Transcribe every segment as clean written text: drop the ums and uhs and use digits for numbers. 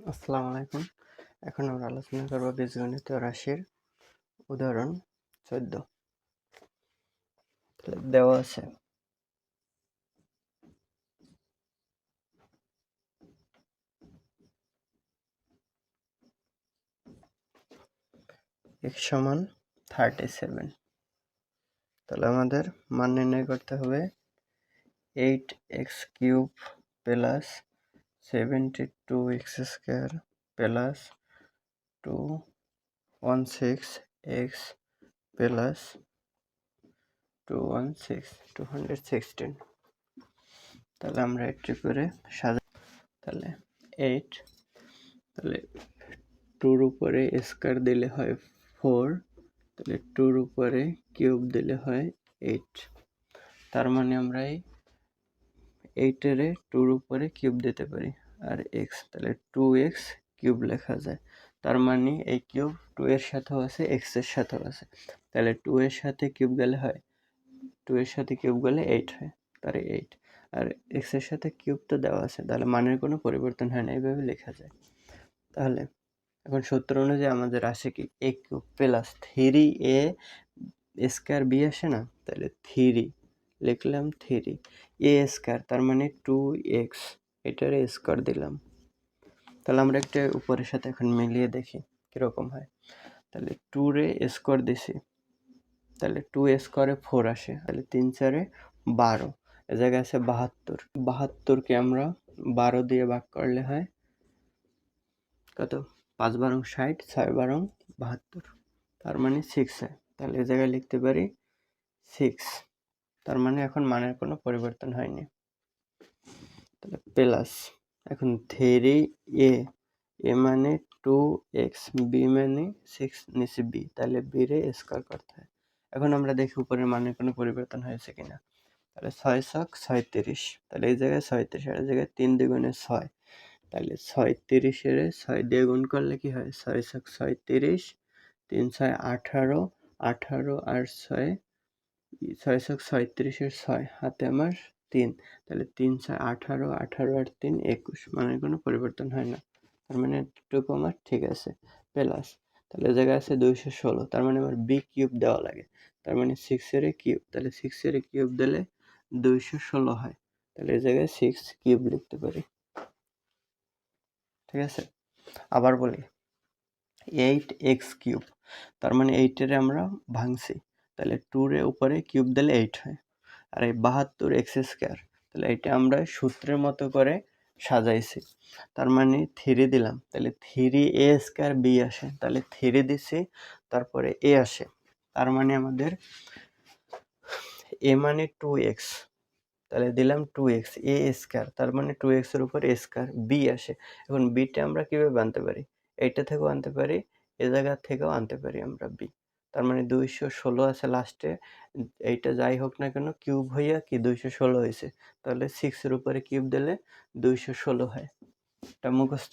আসসালামু আলাইকুম। এখন আমরা আলোচনা করব বীজগণিতীয় রাশির উদাহরণ 14। দেওয়া আছে x সমান 37। তাহলে আমাদের মান নির্ণয় করতে হবে 8x cube plus 72x square plus 216x plus 216 তাহলে আমরা একটু করে তাহলে 8, তাহলে 2 উপরে স্কয়ার দিলে হয় 4, তাহলে 2 উপরে কিউব দিলে হয় 8। তার মানে আমরা এই 8 এর 2 উপরে কিউব দিতে পারি আর x, তাহলে 2x কিউব লেখা যায়। তার মানে এই কিউব 2 এর সাথেও আছে, x এর সাথেও আছে। তাহলে 2 এর সাথে কিউব গেলে হয় 2 এর সাথে কিউব গেলে 8 হয়, তাহলে 8 আর x এর সাথে কিউব তো দেওয়া আছে, তাহলে মানের কোনো পরিবর্তন হয় না, এইভাবে লেখা যায়। তাহলে এখন সূত্র অনুযায়ী আমাদের আসে কি a cube plus 3a square b আসে না, তাহলে 3 লিখলাম 3 a স্কয়ার, তার মানে 2x, এটার স্কয়ার দিলাম। তাহলে আমরা একটা উপরের সাথে এখন মিলিয়ে দেখি কিরকম হয়। তাহলে 2 রে স্কয়ার দিছি, তাহলে 2 স্কয়ারে 4 আসে, তাহলে 3 4 12, এ জায়গায় আছে 72। 72কে আমরা 12 দিয়ে ভাগ করলে হয় কত? 5 12 60, 6 12 72, তার মানে 6 হয়। তাহলে এই জায়গায় লিখতে পারি 6। তার মানে এখন মানের কোনো পরিবর্তন হয়নি। তাহলে প্লাস এখন 3a, a মানে 2x, b মানে 6 নিচে b, তাহলে b রে স্কয়ার করতে হয়। এখন আমরা দেখি উপরের মানের কোনো পরিবর্তন হয়েছে কিনা। তাহলে 6 ছক 36, তাহলে এই জায়গায় 36, আর এই জায়গায় 3 দুগুণে 6, তাহলে 36 এর 6 দিয়ে গুণ করলে কি হয়? 6 ছক 36, 3 6 18, 18 আর 6, 6 ছক 36 এর 6, হাতে আমার 3, তাহলে 3 6 18, 18 আর 3 21, মানে কোনো পরিবর্তন হয় না, তার মানে এটুকু আমার ঠিক আছে। প্লাস তাহলে এই জায়গায় আছে 216, তার মানে আমার b কিউব দেওয়া লাগে, তার মানে 6 এর কিউব, তাহলে 6 এর কিউব দিলে 216 হয়, তাহলে এই জায়গায় 6 কিউব লিখতে পারি। ঠিক আছে, আবার বলি 8x কিউব, তার মানে 8 এর আমরা ভাঙছি, তাহলে 2 এর উপরে কিউব দিলে 8 হয়। আর এই 72x স্কয়ার, তাহলে এটা আমরা সূত্রের মতো করে সাজাইছি, তার মানে 3 দিলাম, তাহলে 3a স্কয়ার b আসে, তাহলে 3 দিছি, তারপরে a আসে, তার মানে আমাদের a মানে 2x, তাহলে দিলাম 2x, a স্কয়ার, তার মানে 2x এর উপর a স্কয়ার, b আসে। এখন b টা আমরা কিভাবে আনতে পারি? এইটা থেকেও আনতে পারি, এ জায়গা থেকেও আনতে পারি আমরা b, তার মানে 216 আছে লাস্টে, এইটা যাই হোক না কেন কিউব হইয়া কি 216 হয়েছে, তাহলে 6 এর উপরে কিউব দিলে 216 হয়। এটা মুখস্থ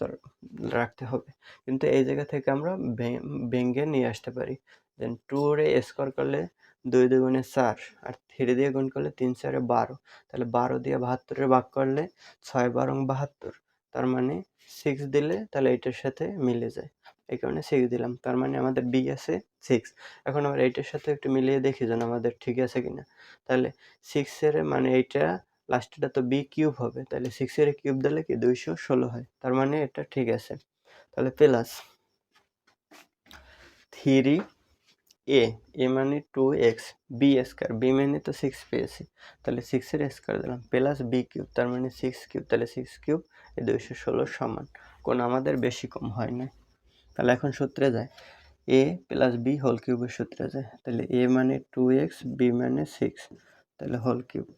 রাখতে হবে, কিন্তু এই জায়গা থেকে আমরা ভেঙে নিয়ে আসতে পারি। দেন 2 রে স্কয়ার করলে 2 দুগুণে 4, আর 3 দিয়ে গুণ করলে 3 4 12, তাহলে 12 দিয়ে 72 এর ভাগ করলে 6 12 72, তার মানে 6 দিলে তাহলে এটার সাথে মিলে যায়, এই কারণে 6 দিলাম, তার মানে আমাদের b আছে 6। এখন আমরা এইটার সাথে একটু মিলিয়ে দেখি যেন আমাদের ঠিক আছে কিনা। তাহলে 6 এর মানে এইটা লাস্টেরটা তো b কিউব হবে, তাহলে 6 এর কিউব দিলে কি 216 হয়, তার মানে এটা ঠিক আছে। তাহলে প্লাস 3a, a মানে 2x, b স্কয়ার, b মানে তো 6 পেয়েছি, তাহলে 6 এর স্কয়ার দিলাম, প্লাস b কিউব, তার মানে 6 কিউব, তাহলে 6 কিউব এই 216 সমান, কোন আমাদের বেশি কম হয় না। তাহলে এখন সূত্রে যায় a প্লাস b হোল কিউবের সূত্রে যায়, তাহলে a মানে 2x, b মানে 6, তাহলে হোল কিউব।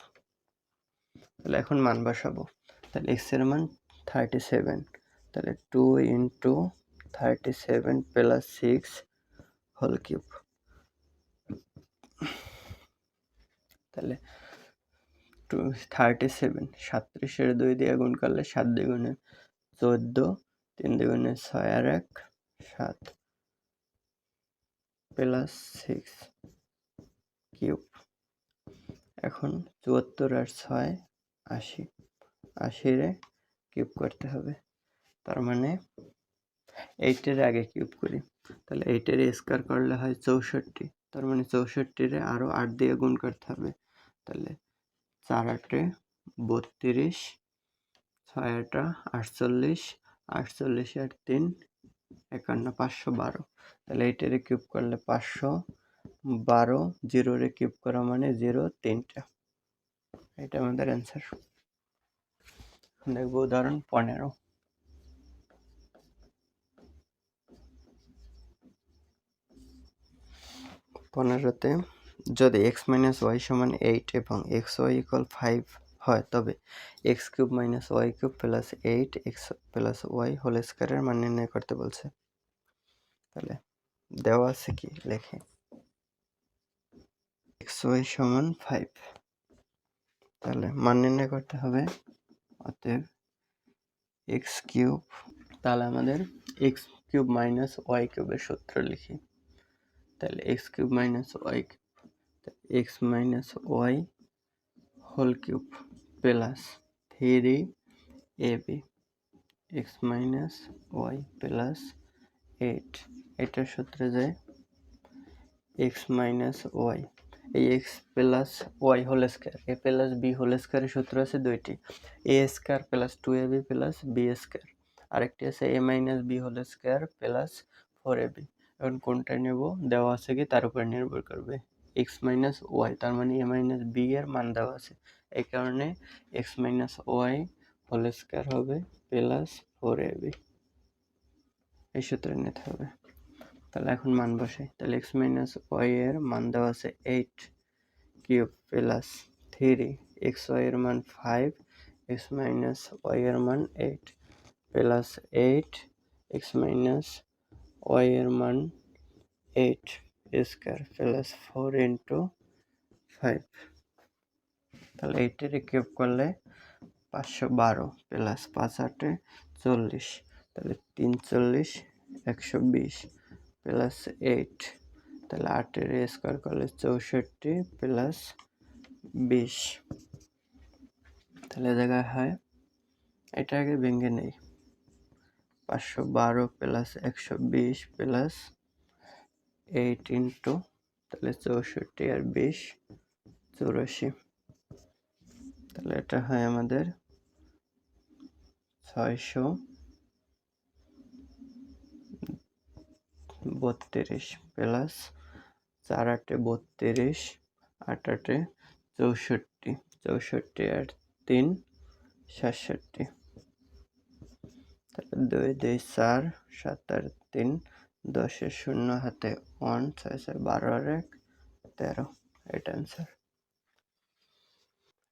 তাহলে এখন মান বসাবো, তাহলে x এর মান 37, তাহলে 2 ইন্টু 37 প্লাস 6 হোল কিউব, তাহলে 37, 37 এর 2 দিয়ে গুণ করলে 7 দুগুণে 14, 3 দুগুণে 6 আর 1 7, প্লাস 6 কিউব। এখন 74 আর 6 80, 80 রে কিউব করতে হবে, তার মানে 8-এর আগে কিউব করি, তাহলে 8-এর স্কোয়ার করলে হয় 64, তার মানে 64-রে আরও 8 দিয়ে গুণ করতে হবে, তাহলে 4-8-এ 32, 6-8-এ 48, 48 আর 3 51, 512, তাহলে 8-এর কিউব করলে 512, 0-রে কিউব করা মানে 0 3টা, এটা আমাদের অ্যান্সার। দেখবো উদাহরণ 15। তে যদি x মাইনাস ওয়াই সমান 8 এবং এক্স ওয়াই ইকুয়াল 5 হয়, তবে x cube minus y cube plus 8x plus y whole স্কোয়ারের মান নির্ণয় করতে বলছে। তাহলে দেওয়া আছে কি লেখে, এক্স ওয়াই সমান 5, তাহলে মান নির্ণয় করতে হবে, অতএব এক্স কিউব, তাহলে আমাদের এক্স কিউব মাইনাস ওয়াই কিউবের সূত্র লিখি, তাহলে x cube minus y x minus y whole cube plus 3ab x minus y plus 8, এটার সূত্রে যায় এক্স মাইনাস ওয়াই, এই x plus y whole square, a plus B whole স্কোয়ারের সূত্র আছে দুইটি, a square plus 2ab plus b square, আরেকটি আছে a minus b whole square plus 4ab। এখন কোনটা নেব দেওয়া আছে কি তার উপর নির্ভর করবে, এক্স মাইনাস ওয়াই, তার মানে এ মাইনাস বি এর মান দেওয়া আছে, এই কারণে x minus y whole square হবে প্লাস 4ab, এই সূত্রে নিতে হবে। তাহলে এখন মান বসাই, তাহলে এক্স মাইনাস ওয়াই এর মান দেওয়া আছে 8 কিউব প্লাস 3, এক্স ওয়াই এর মান 5, এক্স মাইনাস ওয়াই এর মান 8 প্লাস 8 এক্স মাইনাস ওয়াই এর মান 8 স্কোয়ার প্লাস 4 ইন্টু 5, তাহলে 8-এর কিউব করলে 512 প্লাস 5-8-এ 40, তাহলে 3 40 120 প্লাস 8, তাহলে 8-এর স্কোয়ার করলে 64 প্লাস 20, তাহলে জায়গায় হয়, এটা আগে ভেঙে নেই, 512 প্লাস 120 প্লাস 8 ইন্টু, তাহলে 64 আর 20 84, তাহলে এটা হয় আমাদের 632 প্লাস 4-8-এ 32, 8-8-এ 64, 64 আর 3 67, তাহলে 2 2 4 7 আর 3 10-এর 0 হাতে 1, 6 6 12 আর 1 13, এটা অ্যান্সার।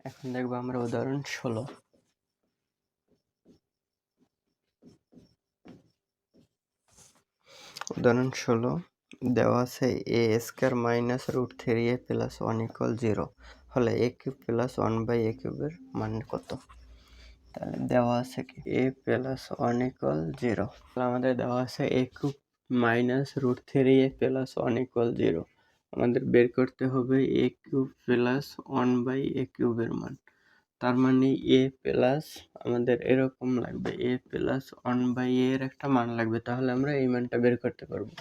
এখন দেখবো আমরা উদাহরণ 16। উদাহরণ 16 দেওয়া আছে a square minus root 3a plus 1 equal 0 হলে এ কিউব প্লাস 1/a কিউবের মান কত? তাহলে দেওয়া আছে কি এ প্লাস 1 ইকুয়াল 0, আমাদের দেওয়া আছে a cube minus root 3a plus 1 equal 0, আমাদের বের করতে হবে এ কিউব প্লাস 1/a কিউবের মান, তার মানে এ প্লাস আমাদের এরকম লাগবে এ প্লাস 1/a এর একটা মান লাগবে, তাহলে আমরা এই মানটা বের করতে পারবো।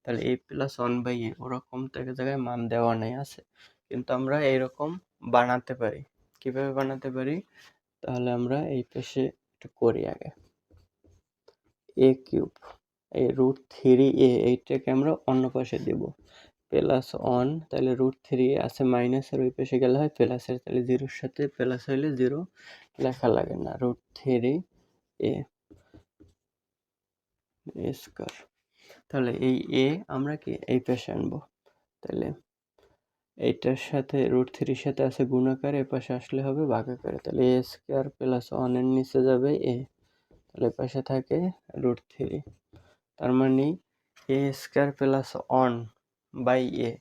তাহলে এ প্লাস 1/a ওরকম থেকে জায়গায় মান দেওয়া নেই আছে, কিন্তু আমরা এইরকম বানাতে পারি। কিভাবে বানাতে পারি? তাহলে আমরা এই পাশে একটু করি আগে, এ কিউব এই রুট 3a এইটাকে আমরা অন্য পাশে দেব প্লাস 1, তাহলে রুট 3 আছে মাইনাসের ওই পাশে গেলে হয় প্লাসের, তাহলে জিরোর সাথে প্লাস হইলে 0 লেখা লাগে না, রুট 3a স্কয়ার, তাহলে এই a আমরা কি এই পাশে আনবো, তাহলে এইটার সাথে রুট 3 এর সাথে আছে গুণাকার, এ পাশে আসলে হবে ভাগাকার, তাহলে a স্কয়ার প্লাস 1 এর নিচে যাবে a, তাহলে পাশে থাকে রুট 3, তার মানে a স্কয়ার প্লাস 1/a,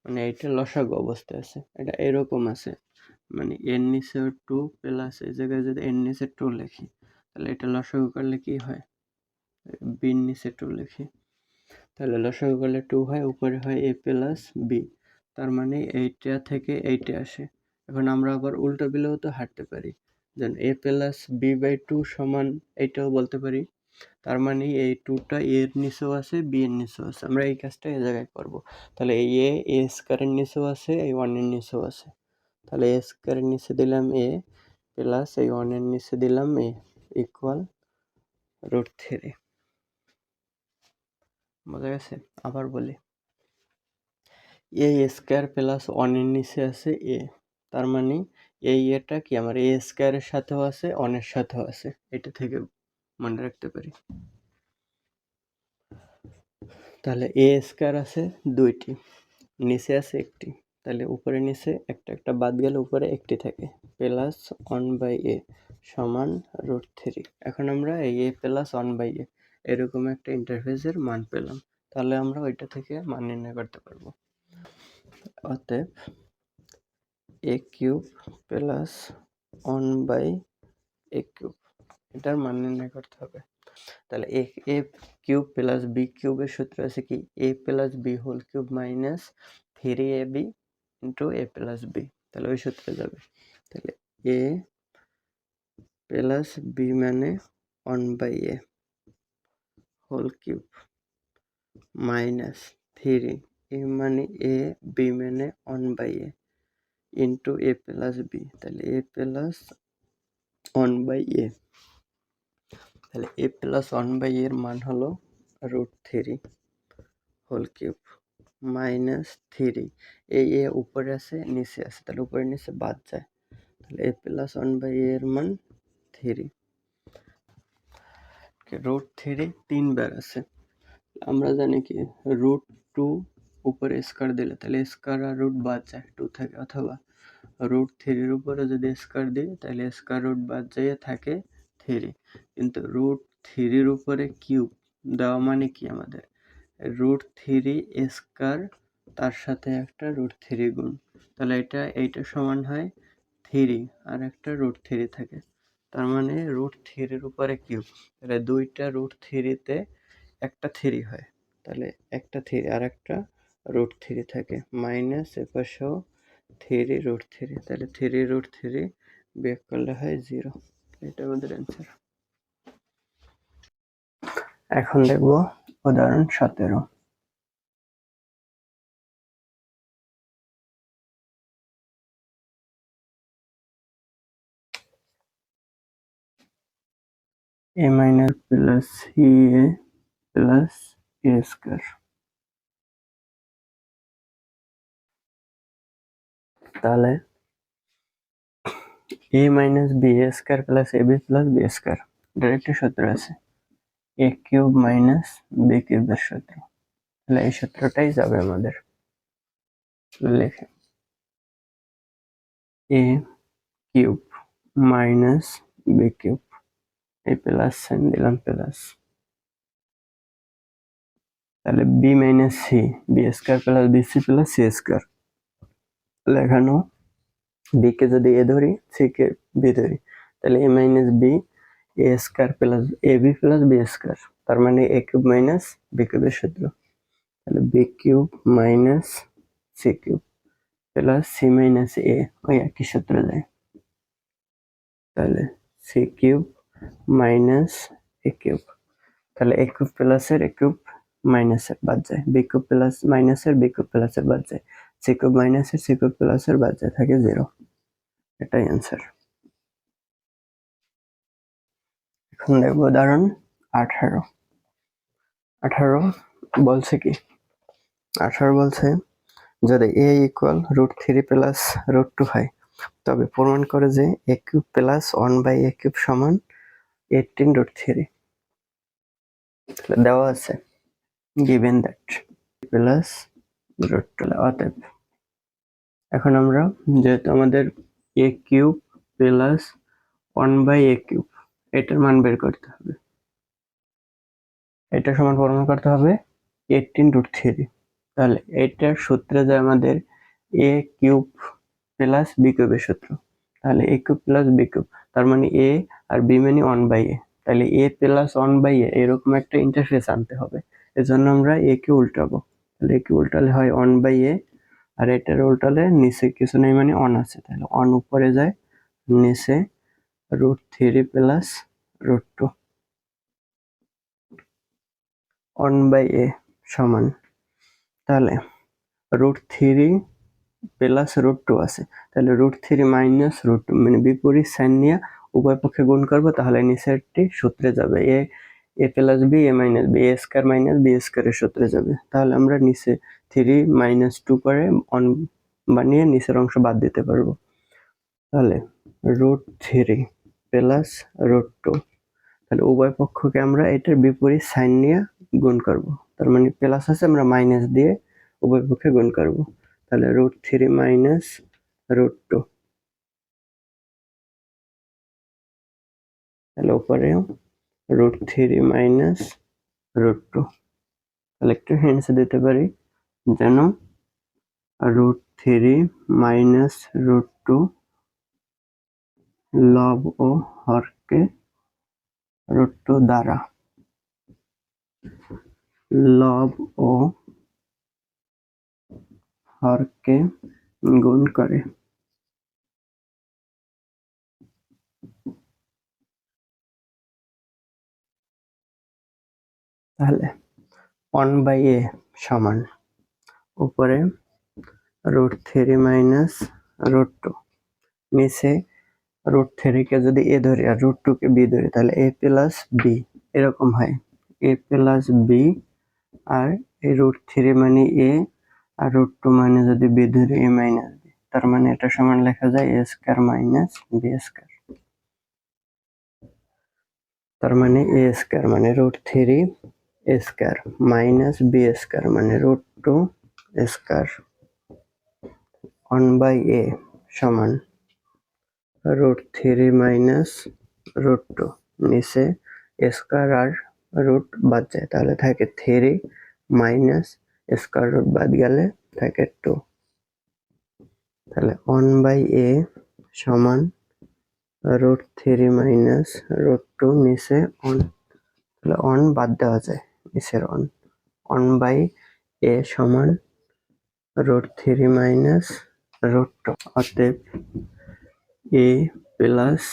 মানে এটা লসাগু অবস্থায় আছে, এটা এরকম আছে, মানে এর নিচে 2 প্লাস এই জায়গায় যদি এর নিচে 2 লিখি তাহলে এটা লসাগু করলে কি হয়, b এর নিচে 2 লিখি, তাহলে লসাগু করলে 2 হয়, উপরে হয় a প্লাস b, তার মানে এইটা থেকে এইটা আসে। এখন আমরা আবার উল্টো বিলেও তো হাঁটতে পারি, যেন a প্লাস b/2 সমান এইটাও বলতে পারি, তার মানে এই 2টা এর নিচেও আছে, বি এর নিচেও আছে। আমরা এই কাজটা এই জায়গায় করব। তাহলে এই এ স্কয়ারের নিচেও আছে, এই 1 এর নিচেও আছে। তাহলে এ স্কয়ারের নিচে দিলাম এ প্লাস এই 1 এর নিচে দিলাম এ ইকুয়াল √3। বোঝা গেছে? আবার বলি, এ স্কয়ার প্লাস 1 এর নিচে আছে এ, তার মানে এই এটা কি আমার এ স্কয়ারের সাথেও আছে, 1 এর সাথেও আছে। এটা থেকে মনে রাখতে পারি। তাহলে এ স্কয়ার আছে 2টি, নিচে আছে একটি, তাহলে উপরে নিচে একটা একটা বাদ গেলে উপরে একটি থাকে, প্লাস 1/a সমান √3। এখন আমরা এই এ প্লাস 1/a এরকম একটা ইন্টারফেসের মান পেলাম। তাহলে আমরা ওইটা থেকে মান নির্ণয় করতে পারবো। অতএব a cube plus 1/a cube এটার মান নির্ণয় করতে হবে। তাহলে এ কিউব প্লাস বি কিউবের সূত্র আছে কি, A plus B whole cube minus 3ab into A plus B. তাহলে ওই সূত্রে যাবে। তাহলে এ প্লাস বি মানে 1/a হোল কিউব মাইনাস 3 এ মানে এ, বি মানে 1/a into A plus B. তাহলে এ প্লাস 1/a, তাহলে এ প্লাস 1/a এর মান হলো √3 হোল কিউব মাইনাস 3, এই এ উপরে আছে নিচে আছে, তাহলে উপরে নিচে বাদ যায়। তাহলে এ প্লাস 1/a এর মান 3। √3 3বার আছে। আমরা জানি কি √2 উপরে স্কয়ার দিলে তাহলে স্কয়ার আর রুট বাদ যায়, 2 থাকে, অথবা √3 এর উপরে যদি স্কয়ার দিই তাহলে স্কয়ার রুট বাদ যায় থাকে 3। কিন্তু √3 এর উপরে কিউব দেওয়া মানে কি আমাদের √3 স্কয়ার তার সাথে একটা √3 গুণ, তাহলে এইটা সমান হয় 3 আর একটা √3 থাকে, তার মানে √3 এর উপরে কিউব। তাহলে দুইটা √3 তে একটা 3 হয়, তাহলে একটা 3 আর একটা √3 থাকে, মাইনাস এপাশেও 3 √3, তাহলে 3 √3 বিয়োগ করলে হয় 0। এটা আমাদের অ্যান্সার। এখন দেখব উদাহরণ 17। a minus plus ca plus a square। তাহলে a minus b a square plus ab plus b square direct সূত্র আছে, a কিউব মাইনাস b কিউবের সূত্র। তাহলে এই সূত্রটাই যাবে আমাদের। লিখে a cube minus b cube, এই প্লাস সাইন দিলাম প্লাস, তাহলে b minus c b square plus bc plus c square. লেখানো b কে যদি a ধরি c কে b ধরি, তাহলে a minus b a square plus ab plus b square, তার মানে a কিউব মাইনাস b কিউবের সূত্র। তাহলে b cube minus c cube plus c minus a, ওই একই সূত্র যায়। তাহলে c cube minus a cube, তাহলে a কিউব প্লাসের a কিউব মাইনাসের বাদ যায়, b কিউব প্লাস মাইনাসের b কিউব প্লাসের বাদ যায়, c কিউব মাইনাসের c কিউব প্লাসের বাদ যায়, থাকে 0। এটাই অ্যান্সার। এখন দেখবো উদাহরণ 18। 18 বলছে কি, 18 বলছে যদি a ইকুয়াল √3 প্লাস √2 হয় তবে প্রমাণ করে যে a cube plus 1/a cube সমান 18√3। দেওয়া আছে given that প্লাস √2। অতএব এখন আমরা যেহেতু আমাদের a cube plus 1/a cube এটার মান বের করতে হবে, এটা সমান প্রমাণ করতে হবে 18√3। তাহলে এটার সূত্রে যায় আমাদের a কিউব প্লাস b কিউবের সূত্র, তাহলে a cube plus b cube, তার মানে a আর b মানে 1/a, তাহলে a প্লাস 1/a এরকম একটা ইন্টারফেস আনতে হবে। এজন্য আমরা a কে উল্টাবো, তাহলে a কে উল্টালে হয় 1/a, আর এটার উল্টালে নিচে কিছু নেই মানে 1 আছে, তাহলে 1 উপরে যায়, নিচে √3 প্লাস √2। 1/a সমান, তাহলে √3 প্লাস √2 আছে, তাহলে √3 মাইনাস √2 মানে বিপরীত সাইন নিয়ে উভয় পক্ষে গুণ করবো, তাহলে নিচেরটি সূত্রে যাবে, এ plus B A minus B, A square minus B স্কয়ারের সূত্রে যাবে। তাহলে আমরা নিচে 3 - 2 করে 1 বানিয়ে নিচের অংশ বাদ দিতে পারবো। তাহলে √3 প্লাস √2, তাহলে উভয় পক্ষকে আমরা এটার বিপরীত সাইন নিয়ে গুণ করব, তার মানে প্লাস আছে আমরা মাইনাস দিয়ে উভয় পক্ষে গুণ করব। তাহলে √3 মাইনাস √2, তাহলে উপরে √3 মাইনাস √2, তাহলে একটু হ্যান্ডস দিতে পারি যেন √3 মাইনাস √2 লব ও হরকে √2 দ্বারা, লব ও হরকে গুণ করে। তাহলে 1/a সমান উপরে √3 মাইনাস √2, নিচে √3 কে যদি a ধরি আর √2 কে b ধরি, তাহলে a প্লাস b এরকম হয়, a প্লাস b, আর এই √3 মানে a আর √2 মানে যদি b ধরি a মাইনাস b, তার মানে এটা সমান লেখা যায় a square minus b square. তার মানে a স্কয়ার মানে √3 স্কয়ার মাইনাস b স্কয়ার মানে √2 স্কয়ার। 1/a সমান √3 মাইনাস √2, নিচে স্কয়ার আর রুট বাদ যায়, তাহলে থাকে 3 মাইনাস স্কয়ার রুট বাদ গেলে থাকে 2, তাহলে 1/a সমান √3 মাইনাস √2, নিচে 1, তাহলে 1 বাদ দেওয়া যায়, নিচের 1, 1/a সমান √3 মাইনাস √2, অতএব a প্লাস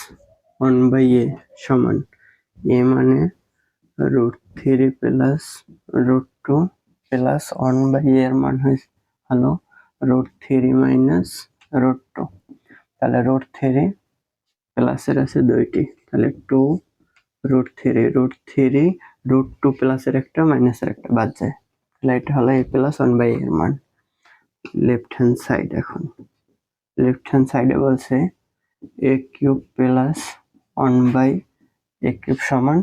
1/a সমান a মানে √3 প্লাস √2 প্লাস 1/a এর মান হলো √3 মাইনাস √2, তাহলে √3 প্লাসের আছে দুইটি, তাহলে 2 √3 √2 প্লাসের একটা মাইনাসের একটা বাদ যায়, তাহলে এটা হলো a প্লাস 1/a এর মান। লেফট হ্যান্ড সাইড, এখন লেফট হ্যান্ড সাইডে বলছে a cube plus 1/a cube সমান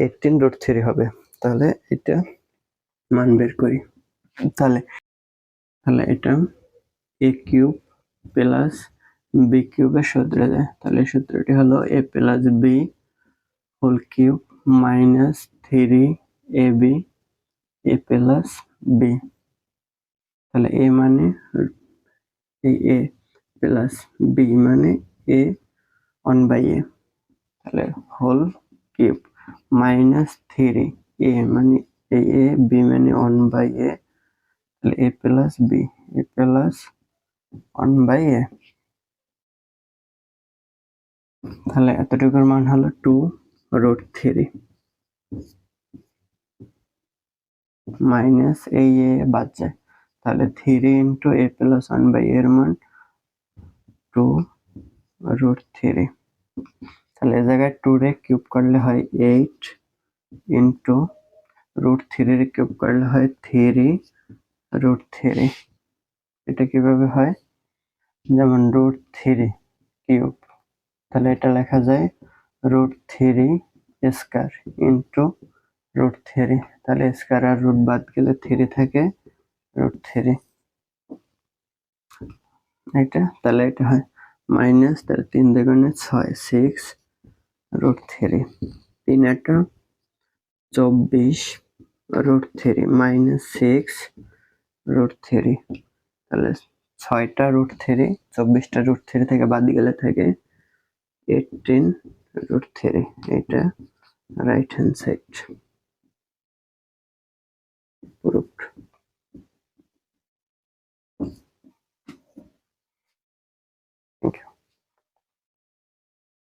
18 √3 হবে, তাহলে এটা মান বের করি। তাহলে এটা a কিউব প্লাস b কিউবের সূত্রে যায়, তাহলে সূত্রটি হলো a plus b whole cube minus 3ab a plus b, তাহলে a মানে এই a প্লাস b মানে a 1/a, তাহলে হোল কিউব মাইনাস 3a মানে এই a, b মানে 1/a, তাহলে a plus b a plus 1/a, তাহলে এতটুকুর মান হলো 2 √3 মাইনাস এই a বাদ যায়, তাহলে 3 ইন্টু a প্লাস 1/a এর মান 2 √3, তাহলে এই জায়গায় 2 রে কিউব করলে হয় 8 ইন্টু √3 রে কিউব করলে হয় 3 √3, এটা কিভাবে হয়, যেমন √3 কিউব, তাহলে এটা লেখা যায় √3 স্কয়ার ইন্টু √3, তাহলে স্কয়ার আর রুট বাদ গেলে 3 থাকে √3, এটা তাহলে এটা হয় মাইনাস, তাহলে 3 দুগুণে 6 6 √3, 3 এটা 24 √3 মাইনাস 6 √3, তাহলে 6টা √3 24টা √3 থেকে বাদ গেলে থাকে 18 √3, এটা রাইট হ্যান্ড সাইড।